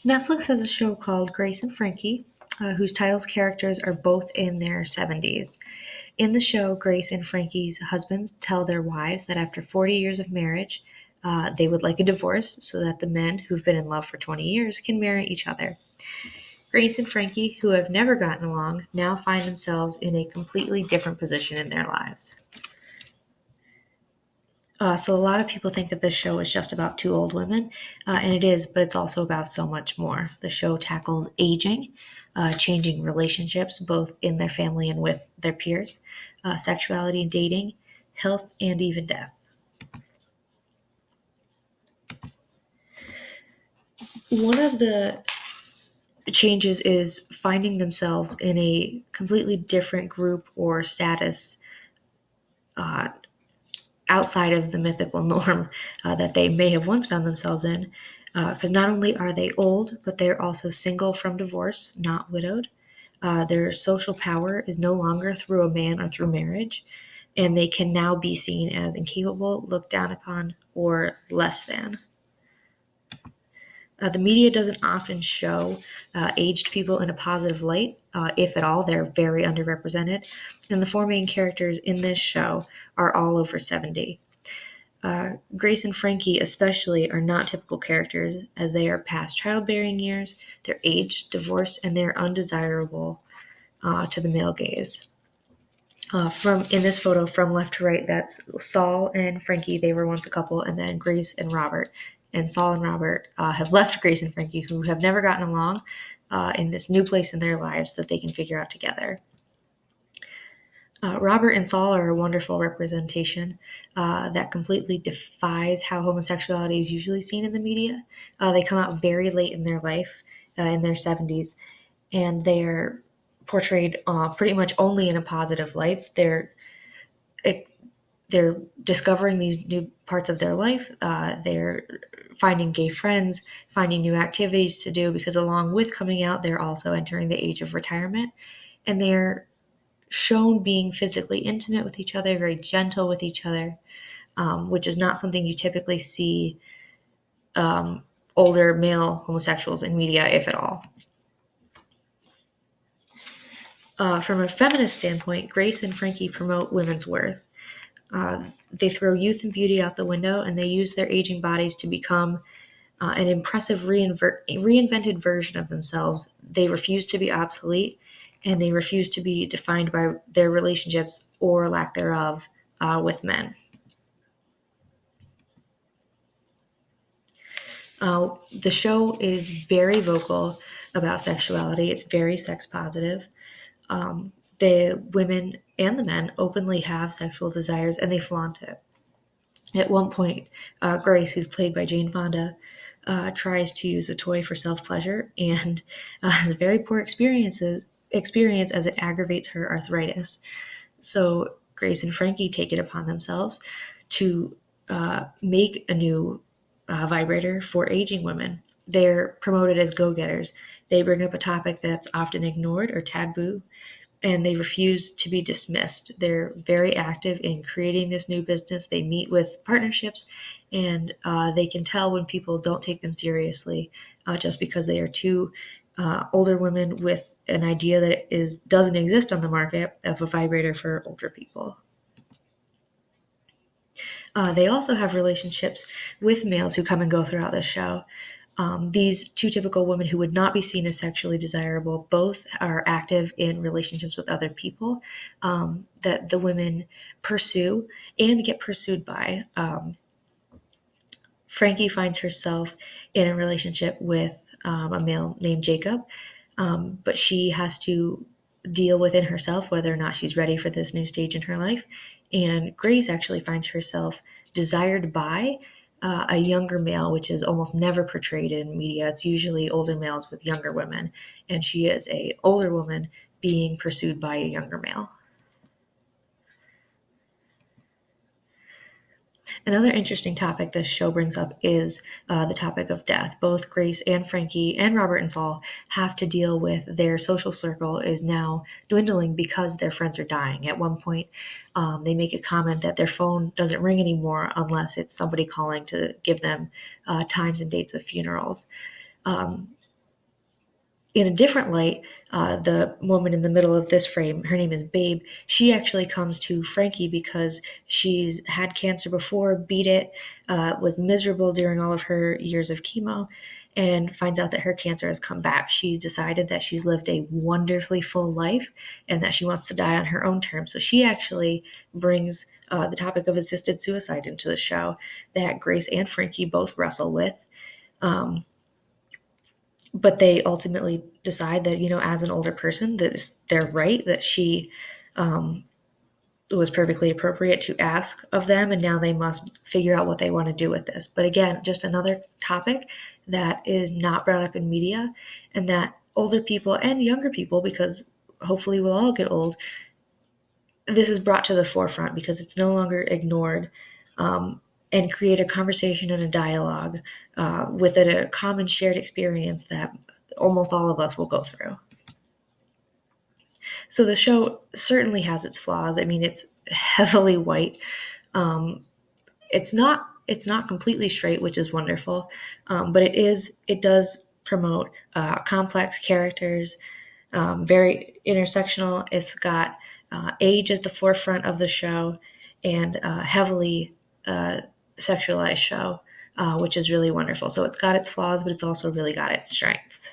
Netflix has a show called Grace and Frankie, whose title's characters are both in their 70s. In the show, Grace and Frankie's husbands tell their wives that after 40 years of marriage, they would like a divorce so that the men who've been in love for 20 years can marry each other. Grace and Frankie, who have never gotten along, now find themselves in a completely different position in their lives. So a lot of people think that this show is just about two old women, and it is, but it's also about so much more. The show tackles aging, changing relationships, both in their family and with their peers, sexuality and dating, health, and even death. One of the changes is finding themselves in a completely different group or status uh, outside of the mythical norm that they may have once found themselves in. Because not only are they old, but they're also single from divorce, not widowed. Their social power is no longer through a man or through marriage, and they can now be seen as incapable, looked down upon, or less than. The media doesn't often show aged people in a positive light. If at all, they're very underrepresented. And the four main characters in this show are all over 70. Grace and Frankie, especially, are not typical characters as they are past childbearing years, they're aged, divorced, and they're undesirable to the male gaze. From in this photo, from left to right, that's Saul and Frankie. They were once a couple, and then Grace and Robert. And Saul and Robert have left Grace and Frankie, who have never gotten along, in this new place in their lives that they can figure out together. Robert and Saul are a wonderful representation that completely defies how homosexuality is usually seen in the media. They come out very late in their life, in their 70s, and they're portrayed pretty much only in a positive light. They're discovering these new parts of their life. They're finding gay friends, finding new activities to do, because along with coming out, they're also entering the age of retirement, and they're shown being physically intimate with each other, very gentle with each other, which is not something you typically see older male homosexuals in media, if at all. From a feminist standpoint, Grace and Frankie promote women's worth. They throw youth and beauty out the window, and they use their aging bodies to become an impressive reinvented version of themselves. They refuse to be obsolete, and they refuse to be defined by their relationships or lack thereof with men. The show is very vocal about sexuality. It's very sex positive. The women and the men openly have sexual desires, and they flaunt it. At one point, Grace, who's played by Jane Fonda, tries to use a toy for self pleasure and has a very poor experience as it aggravates her arthritis. So Grace and Frankie take it upon themselves to make a new vibrator for aging women. They're promoted as go getters. They bring up a topic that's often ignored or taboo, and they refuse to be dismissed. They're very active in creating this new business. They meet with partnerships, and they can tell when people don't take them seriously just because they are two older women with an idea that doesn't exist on the market of a vibrator for older people. They also have relationships with males who come and go throughout the show. These two typical women who would not be seen as sexually desirable both are active in relationships with other people that the women pursue and get pursued by. Frankie finds herself in a relationship with a male named Jacob, but she has to deal within herself whether or not she's ready for this new stage in her life. And Grace actually finds herself desired by a younger male, which is almost never portrayed in media. It's usually older males with younger women, and she is a older woman being pursued by a younger male. Another interesting topic this show brings up is the topic of death. Both Grace and Frankie and Robert and Saul have to deal with their social circle is now dwindling because their friends are dying. At one point, they make a comment that their phone doesn't ring anymore unless it's somebody calling to give them times and dates of funerals. In a different light, the woman in the middle of this frame, her name is Babe, she actually comes to Frankie because she's had cancer before, beat it, was miserable during all of her years of chemo, and finds out that her cancer has come back. She's decided that she's lived a wonderfully full life and that she wants to die on her own terms. So she actually brings the topic of assisted suicide into the show that Grace and Frankie both wrestle with. Um, but they ultimately decide that, as an older person, that it's their right, that she um, was perfectly appropriate to ask of them, and now they must figure out what they want to do with this. But again, just another topic that is not brought up in media, and that older people and younger people, because hopefully we'll all get old, this is brought to the forefront because it's no longer ignored, and create a conversation and a dialogue with a common shared experience that almost all of us will go through. So the show certainly has its flaws. I mean, it's heavily white. Um, it's not completely straight, which is wonderful, but it does promote complex characters, very intersectional. It's got age at the forefront of the show, and heavily uh, sexualized show, which is really wonderful. So it's got its flaws, but it's also really got its strengths.